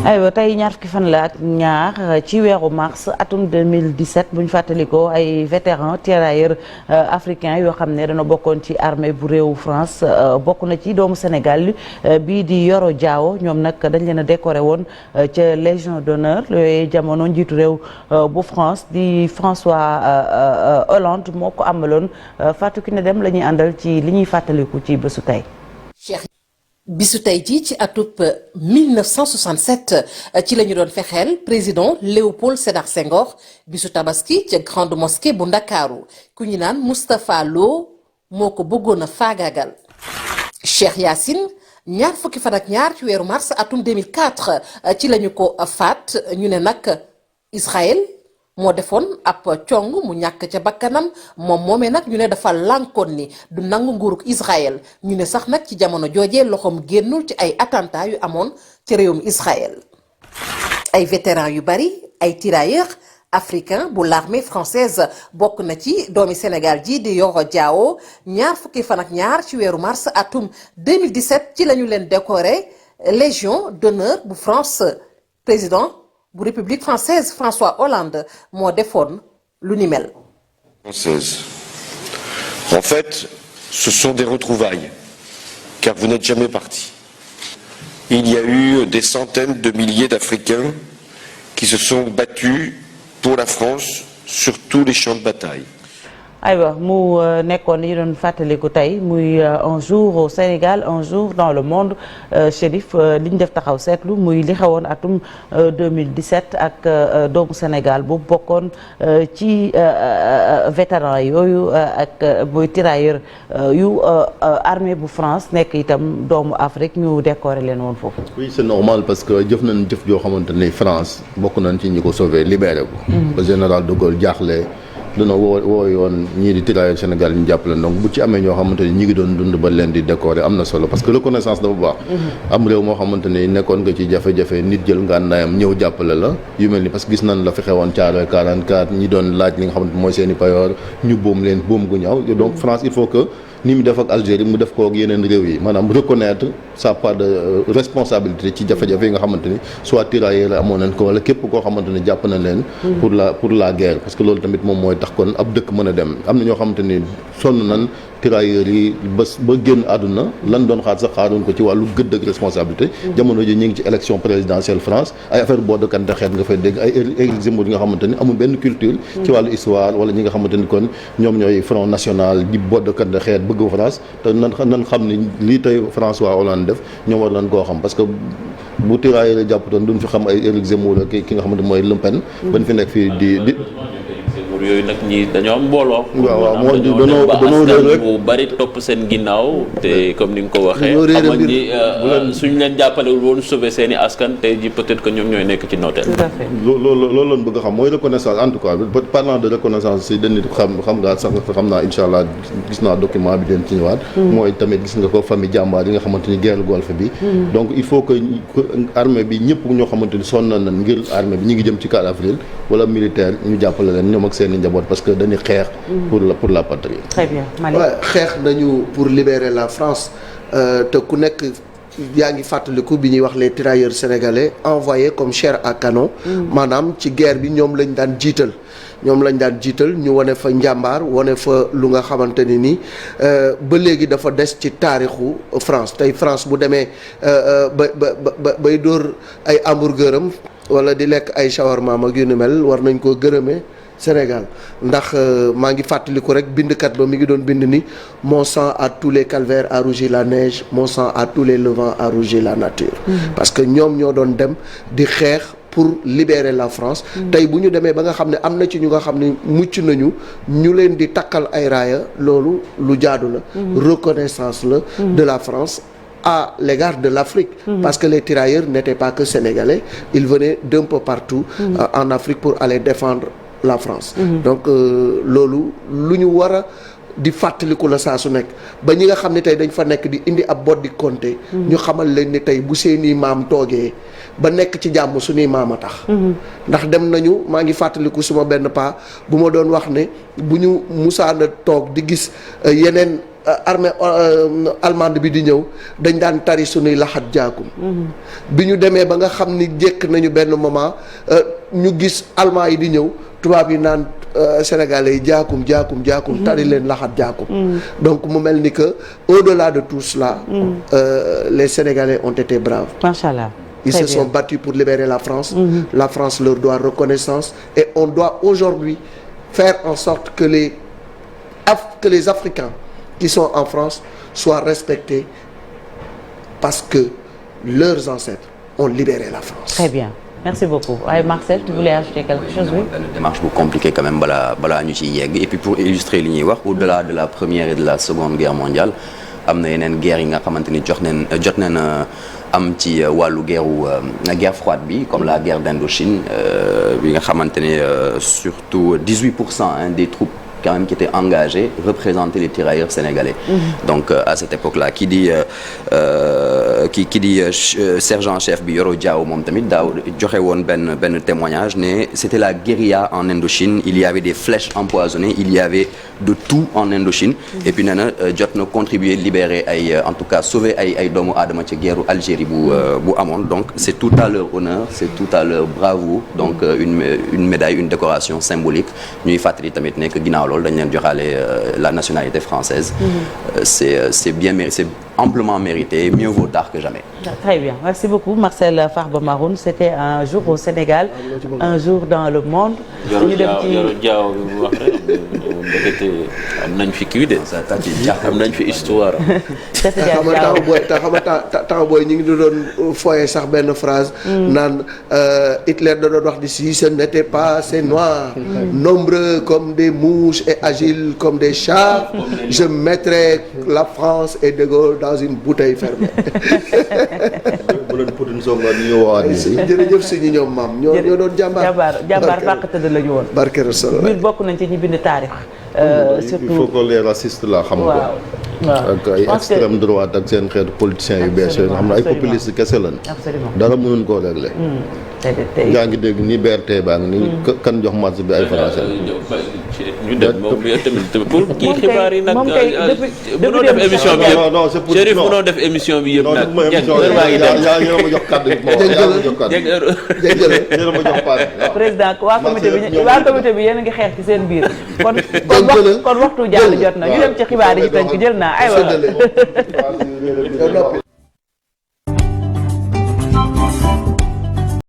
aywa tey ñaar fukki fan la ak ñaar ci weeru mars atum 2017 bu ñu fàttalikoo ay vétérans tirailleurs africains yoo xam ne dana bokkoon ci armée bu réewu France bokk na ci doomu Sénégal bii di Yoro Diawo ñoom nag dañ leen a décoré woon ca Légion d'honneur yooyu jamono njiitu réew bu France di François Hollande moo ko amaloon Fatou Kiné Deme la ñuy àndal ci li ñuy fàttaliku ci bésu tey. bisu tey jii ci atub 1967 ci la ñu doon fexeel président Léopold Sédar Senghor bisu tabaski ca grande mosquée bu Ndakaaru ku ñu naan Moustapha Lo moo ko bëggoon a faagaagal. Cheikh Yacine ñaar fukki fan ak ñaar ci weeru mars atum 2004 ci la ñu ko faat ñu ne nag Israël moo defoon ab cong mu ñàkk ca bakkanam moom moomee nag ñu ne dafa lànkoon ni du nangu nguurug Israël ñu ne sax nag ci jamono joojee loxoom génnul ci ay attentats yu amoon ci réewum Israël. ay vétérans yu bari ay tirailleurs africains bu l'armée française bokk na ci doomi Sénégal ji di Yoro Diawo ñaar fukki fan ak ñaar ci weeru mars atum 2017 ci la ñu leen décoré Légion d'honneur bu France président bu République française François Hollande moo defoon lu ni mel. Française. En fait, ce sont des retrouvailles, car vous n'êtes jamais partis. Il y a eu des centaines de milliers d'Africains qui se sont battus pour la France sur tous les champs de bataille. aywa mu nekkoon yi doon fàttaliku tey muy un jour au Sénégal un jour dans le monde Chérif li ñu def taxaw seetlu muy li xewoon atum 2017 ak doomu Sénégal bu bokkoon ci vétéran yooyu ak muy tirailleur yu armée bu France nekk itam doomu Afrique ñu décorer leen woon foofu. oui c'est normal parce que jëf nañ jëf joo xamante ne France bokk nañ ci ñi ko sauvé libéré ko. ba général de Gaulle jaaxle. dina woo yoon ñii di tirailleurs Sénégal ñu jàppale donc bu ci amee ñoo xamante ni ñi ngi doon dund ba leen di décorer am na solo parce que reconnaissance dafa baax. am réew moo xamante ni nekkoon nga ci jafe-jafe nit jël ngànnaayam ñëw jàppale la yu mel ni parce que gis nañ la fi xewoon Thiaroye 44 ñi doon laaj li nga xamante mooy seen i payoor ñu boom leen boom gu ñaaw donc France il faut que ni mu def ak Algérie mu def ko ak yeneen réew yi maanaam reconnaître sa part de responsabilité ci jafe-jafe yi nga xamante ni soit tirailleurs amoon nañ ko wala képp koo xamante ni jàpp na leen pour la guerre parce que loolu tamit moom mooy tax kon ab dëkk mën a dem am na ñoo xamante ni sonn nañ tirailleurs yi ba génn àdduna lan doon xaar sax xaaroon ko ci wàllu gëdd ak responsabilité jamono ji ñu ngi ci élection présidentielle France ay affaire boo dëkkante xeet nga fay dégg ay Éric Zemmour yi nga xamante ni amul benn culture ci wàllu histoire wala ñi nga xamante ni kon ñoom ñooy Front National di boo dëkkante xeet bëgg France te nan xam ni lii tey François Hollande def ñoom war nañ koo xam parce que bu tirailleurs jàppatoon duñ fi xam ay Éric Zemmour ak ki nga xamante mooy Le Pen bañ fi nekk fii di yooyu nag ñi dañoo am mbooloo. waaw moo dañoo réer rek bu bari topp seen ginnaaw te comme ni nga ko waxee. xamoon ni suñ leen jàppalewul woon sauver seen i askan tey ji peut-être que ñoom ñooy nekk ci nooteel. tout à fait loolu lañ bëgg a xam mooy reconnaissance en tout cas parlant de reconnaissance si dañuy xam nga sax xam naa incha allah gis naa document bi leen ci ñëwaat. mooy tamit gis nga ko famille jàmbaar yi nga xamante ni guerre golfe bi. donc il faut que armée bi ñëpp ñoo xamante ni sonn nañ ngir armée bi ñu ngi jëm ci 4 avril wala militaire ñu jàppale leen ñoom ak seen njaboot parce que dañuy xeex pour la patrie. Très bien Malick. xeex nañu pour libérer la France te ku nekk yaa ngi fàttaliku bi ñuy wax les tirailleurs sénégalais envoyés comme chair à canon. maanaam ci guerre bi ñoom lañ daan jiital. ñu wane fa njàmbaar wane fa lu nga xamante ni nii ba léegi dafa des ci taarixu France tey France bu demee bay dóor ay hamburgeram wala di lekk ay shawarma ak yu ni mel war nañ koo gërëmee Sénégal ndax maa ngi fàttaliku rek bindkat ba mi ngi doon bind ni mon sang à tous les calvaires a rougi la neige mon sang à tous les levants a rougi la nature. parce que ñoom ñoo doon dem di xeex pour libérer la France. tey bu ñu demee ba nga xam ne am na ci ñu nga xam ne mucc nañu ñu leen di takkal ay raaya loolu lu jaadu la. reconnaissance la. de la France. à l'égard de l'Afrique parce que les tirailleurs n'étaient pas que sénégalais ils venaient d'un peu partout en Afrique pour aller défendre la France donc loolu lu ñu war a di fàttaliku la saa su nekk ba ñi nga xam ne tey dañ fa nekk di indi ab bot di compter ñu xamal leen ni tey bu seeni maam toogee ba nekk ci jàmm suñuy maam a tax ndax dem nañu maa ngi fàttaliku suma benn paa bu ma doon wax ne bu ñu musaana toog di gis yeneen armée allemande bi di ñëw dañ daan tari sunuy laxat jaakum. bi ñu demee ba nga xam ni jékk nañu benn moment ñu gis allemand yi di ñëw tubaab yi naan sénégalais yi jaakum tari leen laxat jaakum. donc mu mel ni que au-delà de tout cela. les sénégalais ont été braves. Macha Allah. Ils se sont battus pour libérer la France. La France leur doit reconnaissance et on doit aujourd'hui faire en sorte que les Africains qui sont en France soient respectés parce que leurs ancêtres ont libéré la France. Très bien. Merci beaucoup. Ouais, Marcel, tu voulais ajouter quelque chose? Oui. Une démarche bu compliquée quand même balaa ñu ciy yegg et puis pour illustrer li ñuy wax au-delà de la première et de la seconde guerre mondiale am na yeneen guerre yi nga xamante ni jot nañ am ci wàllu guerre froide bi comme la guerre d'Indochine bi nga xamante ne surtout 18% des troupes quand même qui étaient engagés représentaient les tirailleurs sénégalais. Donc à cette époque-là ki di sergent-chef bi Yoro Diaw moom tamit daaw joxe woon benn témoignage ne c'était la guérilla en Indochine il y avait des flèches empoisonnées il y avait de tout en Indochine et puis nee na jot na contribuer libérer en tout cas sauver ay doomu aadama ci guerru Algérie bu amoon donc c'est tout à leur honneur c'est tout à leur bravoure donc une médaille une décoration symbolique ñuy fàttali tamit ne que ginnaaw loolu dañ leen joxaale la nationalité française. C'est bien c'est amplement mérité mieux vaut tard que jamais. Très bien merci beaucoup Marcel Farba Maroun c'était un jour au Sénégal un jour dans le monde. ñu dem ci Yoro Diaw bi mu wax rek ndekete am nañ fi kii de am nañ fi histoire. te xam nga temps booy ñu ngi doon foyer sax benn phrase. naan Hitler da doon wax di si ce n'était pas ces noirs. nombreux comme des mouches et agiles comme des chats. je mettrais la France et De Gaulle dans une bouteille fermée. bu leen Poutine songoon ñu woowaat nii. jërëjëf suñu ñoom maam ñoo doon jàmbaar fàq tëdd la ñu woon. barke Rasul ñun bokk nañ ci ñi bind taarix. surtout il faut que les racistes la xam ko. ak ay extrême droite ak seen xeetu politiciens yu bees yooyu nga xam ne ay populistes kese lañ. absolument dara mënuñ koo régler. yaa ngi dégg ni BRT baa ngi ni kan jox marché bi ay français. ñu dem moom tamit pour kii xibaar yi nag. moom kay mënoo def émission bi yëpp non c'est pour Chérif mënoo def émission bi yëpp nag. yaa ma jox kàddu gi yaa ma jox kàddu gi yaa ma jox paas. président waa comité bi yéen a ngi xeex ci seen biir. kon waxtu jàll jot na ñu dem ci xibaar yi tënk jël naa aywa.